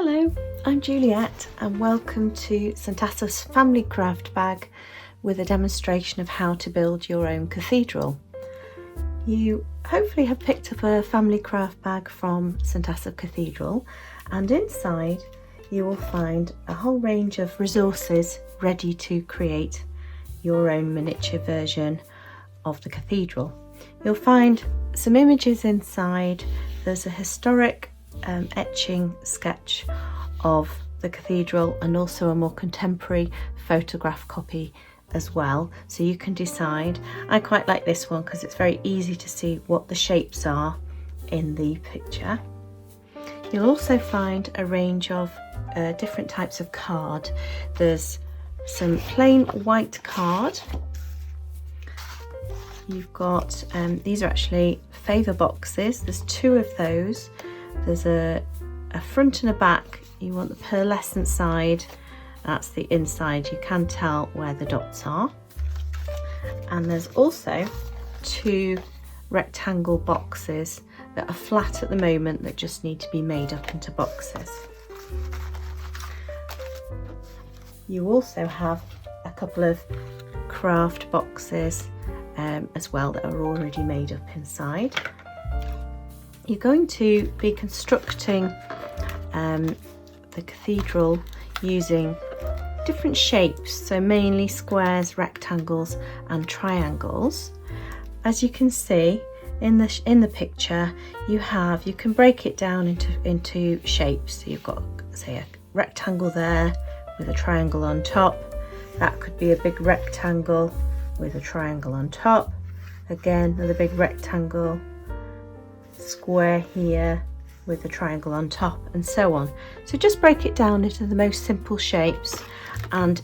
Hello, I'm Juliet and welcome to St Asaph's family craft bag with a demonstration of how to build your own cathedral. You hopefully have picked up a family craft bag from St Asaph Cathedral, and inside you will find a whole range of resources ready to create your own miniature version of the cathedral. You'll find some images inside. There's a historic etching sketch of the cathedral and also a more contemporary photograph copy as well, so you can decide. I quite like this one because it's very easy to see what the shapes are in the picture. You'll also find a range of different types of card. There's some plain white card. You've got these are actually Favour Boxes. There's two of those. There's a front and a back. You want the pearlescent side, that's the inside. You can tell where the dots are. And there's also two rectangle boxes that are flat at the moment that just need to be made up into boxes. You also have a couple of craft boxes as well that are already made up inside. You're going to be constructing the cathedral using different shapes, so mainly squares, rectangles and triangles. As you can see in the picture, you can break it down into shapes. So you've got, say, a rectangle there with a triangle on top. That could be a big rectangle with a triangle on top. Again, another big rectangle, square here with a triangle on top, and so on. So just break it down into the most simple shapes, and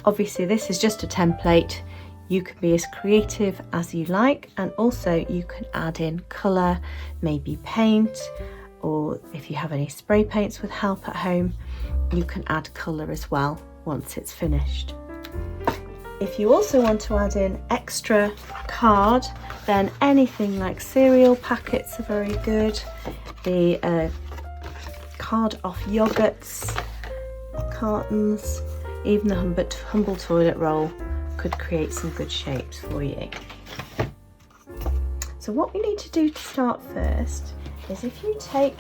obviously this is just a template. You can be as creative as you like, and also you can add in colour, maybe paint, or if you have any spray paints with help at home, you can add colour as well once it's finished. If you also want to add in extra card, then anything like cereal packets are very good. The card off yogurts, cartons, even the humble toilet roll could create some good shapes for you. So what we need to do to start first is, if you take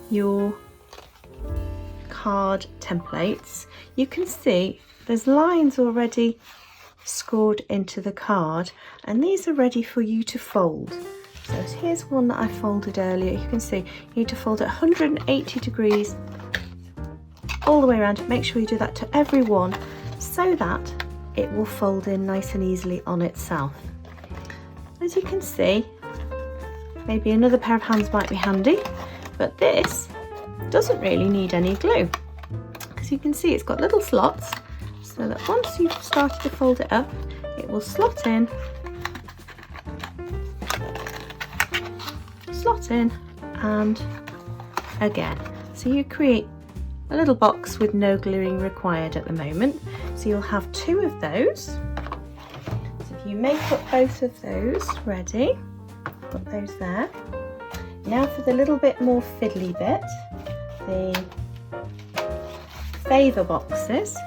your card templates, you can see there's lines already scored into the card, and these are ready for you to fold. So here's one that I folded earlier. You can see you need to fold it 180 degrees all the way around. Make sure you do that to every one so that it will fold in nice and easily on itself. As you can see, maybe another pair of hands might be handy, but this doesn't really need any glue, because you can see it's got little slots, so that once you've started to fold it up, it will slot in, and again. So you create a little box with no gluing required at the moment. So you'll have two of those. So if you make up both of those ready, put those there. Now for the little bit more fiddly bit, the Favour Boxes.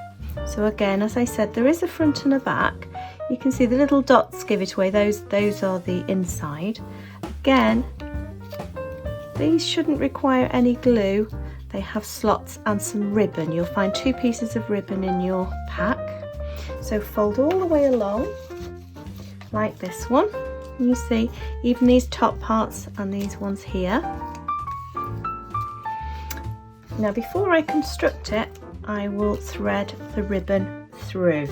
So again, as I said, there is a front and a back. You can see the little dots give it away. Those are the inside. Again, these shouldn't require any glue. They have slots and some ribbon. You'll find two pieces of ribbon in your pack. So fold all the way along like this one. You see even these top parts and these ones here. Now before I construct it, I will thread the ribbon through.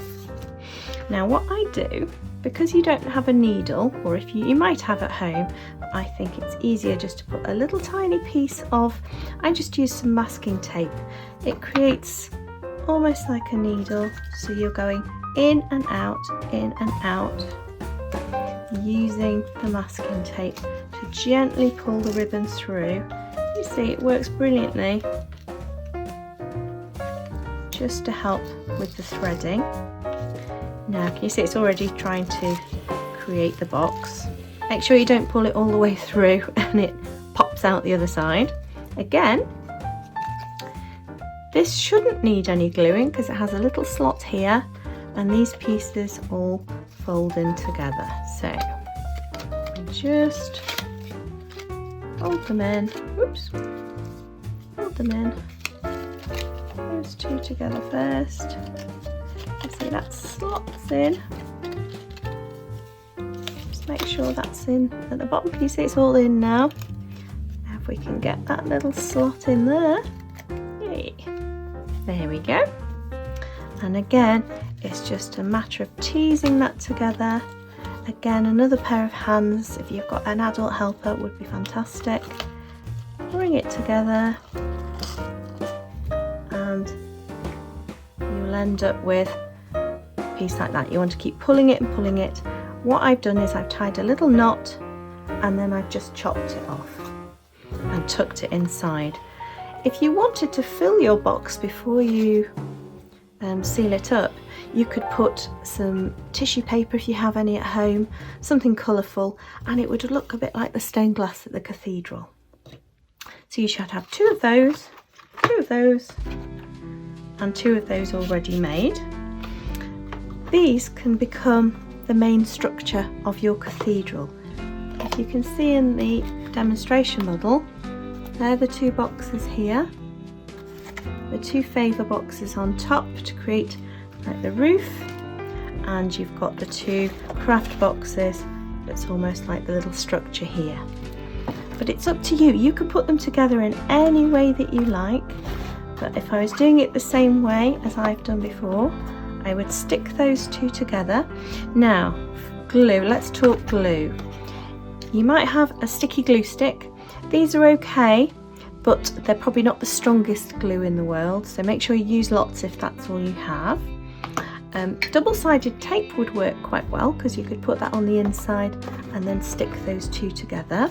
Now what I do, because you don't have a needle, or if you might have at home, I think it's easier just to put a little tiny piece of, I just use some masking tape. It creates almost like a needle, so you're going in and out, using the masking tape to gently pull the ribbon through. You see it works brilliantly, just to help with the threading. Now can you see it's already trying to create the box. Make sure you don't pull it all the way through and it pops out the other side. Again, This shouldn't need any gluing because it has a little slot here, and these pieces all fold in together. So just fold them in. Oops. Fold them in. Those two together first. You see that slots in. Just make sure that's in at the bottom. Can you see it's all in now? Now if we can get that little slot in there. Yay. There we go. And again, it's just a matter of teasing that together. Again, another pair of hands, if you've got an adult helper, would be fantastic. Bring it together and you'll end up with a piece like that. You want to keep pulling it and pulling it. What I've done is I've tied a little knot and then I've just chopped it off and tucked it inside. If you wanted to fill your box before you seal it up, you could put some tissue paper if you have any at home, something colourful, and it would look a bit like the stained glass at the cathedral. So you should have two of those, and two of those already made. These can become the main structure of your cathedral. If you can see in the demonstration model, they're the two boxes here. The two Favour boxes on top to create like the roof, and you've got the two craft boxes that's almost like the little structure here. But it's up to you. You can put them together in any way that you like, but if I was doing it the same way as I've done before, I would stick those two together. Now, glue, let's talk glue. You might have a sticky glue stick. These are okay, but they're probably not the strongest glue in the world, so make sure you use lots if that's all you have. Double-sided tape would work quite well because you could put that on the inside and then stick those two together.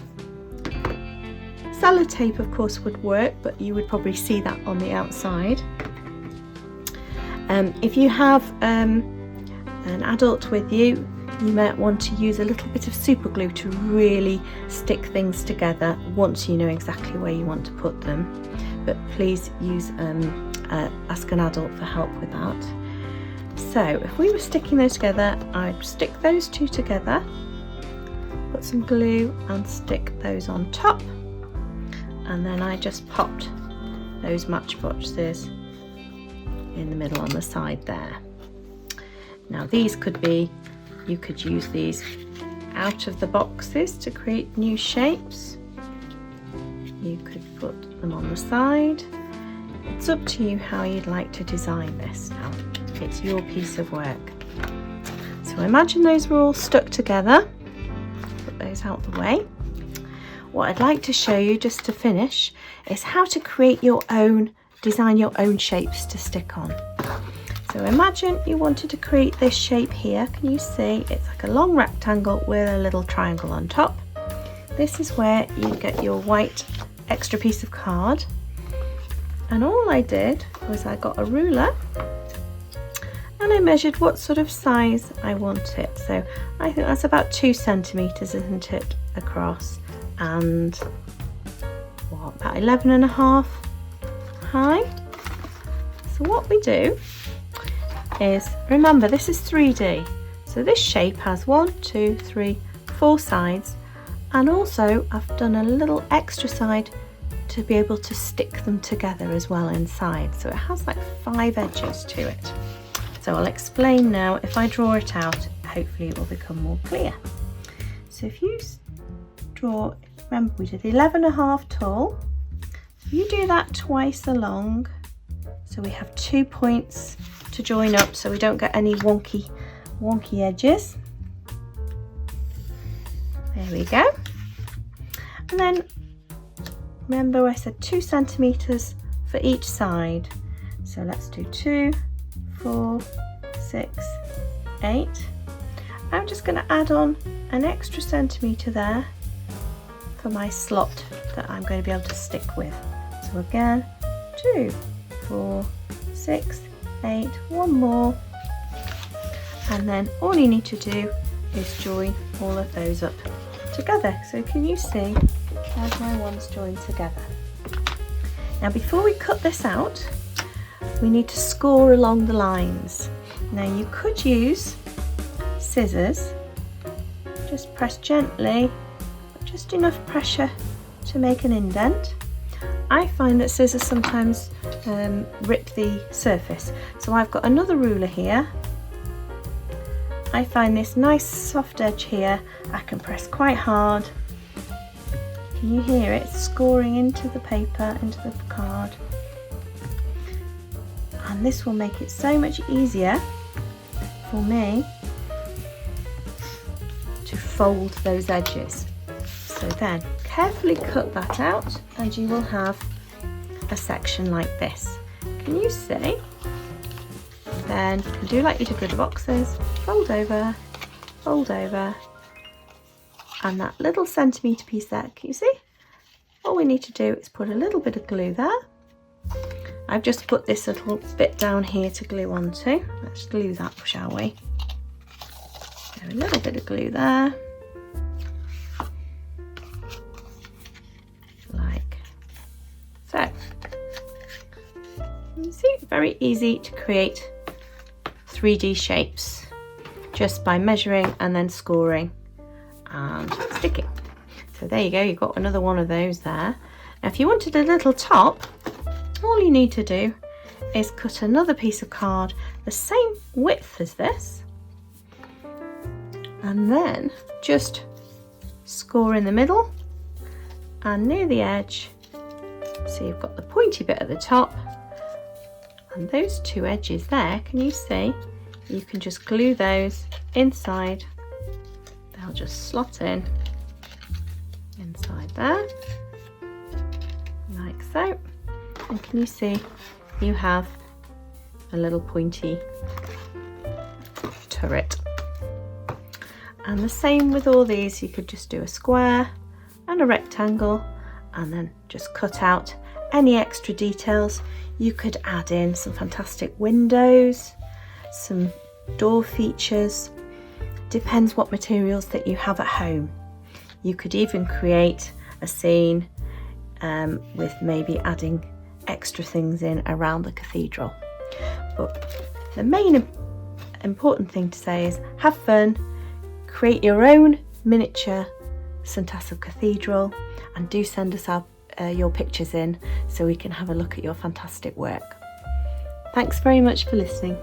Sellotape of course would work, but you would probably see that on the outside. If you have an adult with you, you might want to use a little bit of super glue to really stick things together once you know exactly where you want to put them. But please use ask an adult for help with that. So if we were sticking those together, I'd stick those two together, put some glue and stick those on top, and then I just popped those matchboxes in the middle on the side there. Now these could be, you could use these out of the boxes to create new shapes. You could put them on the side. It's up to you how you'd like to design this now. It's your piece of work. So imagine those were all stuck together. Put those out the way. What I'd like to show you just to finish is how to create your own, design your own shapes to stick on. So imagine you wanted to create this shape here. Can you see? It's like a long rectangle with a little triangle on top. This is where you get your white extra piece of card. And all I did was I got a ruler and I measured what sort of size I want it. So I think that's about 2 centimeters, isn't it, across, and what, about 11.5 high. So what we do is, remember this is 3D, so this shape has 1, 2, 3, 4 sides, and also I've done a little extra side to be able to stick them together as well inside, so it has like 5 edges to it. So I'll explain now. If I draw it out, hopefully it will become more clear. So if you draw, remember we did 11.5 tall, you do that twice along, so we have 2 points to join up so we don't get any wonky edges. There we go. And then remember I said 2 centimeters for each side, so let's do 2, 4, 6, 8. I'm just going to add on an extra centimetre there for my slot that I'm going to be able to stick with. So again, 2, 4, 6, 8, one more, and then all you need to do is join all of those up together. So can you see, there's my ones joined together. Now before we cut this out, we need to score along the lines. Now you could use scissors, just press gently, just enough pressure to make an indent. I find that scissors sometimes rip the surface, so I've got another ruler here. I find this nice soft edge here, I can press quite hard. Can you hear it scoring into the paper, into the card? And this will make it so much easier for me to fold those edges. So then carefully cut that out and you will have a section like this. Can you see? Then you can do like you did with the boxes, fold over, and that little centimetre piece there, can you see? All we need to do is put a little bit of glue there. I've just put this little bit down here to glue onto. Let's glue that, shall we? So a little bit of glue there. Like so. You see, very easy to create 3D shapes just by measuring and then scoring and sticking. So there you go, you've got another one of those there. Now if you wanted a little top, all you need to do is cut another piece of card the same width as this and then just score in the middle and near the edge. So you've got the pointy bit at the top and those two edges there, can you see? You can just glue those inside. They'll just slot in inside there, like so. And can you see you have a little pointy turret. And the same with all these, you could just do a square and a rectangle and then just cut out any extra details. You could add in some fantastic windows, some door features, depends what materials that you have at home. You could even create a scene with maybe adding extra things in around the cathedral. But the main important thing to say is have fun, create your own miniature St Asaph Cathedral, and do send us your pictures in so we can have a look at your fantastic work. Thanks very much for listening.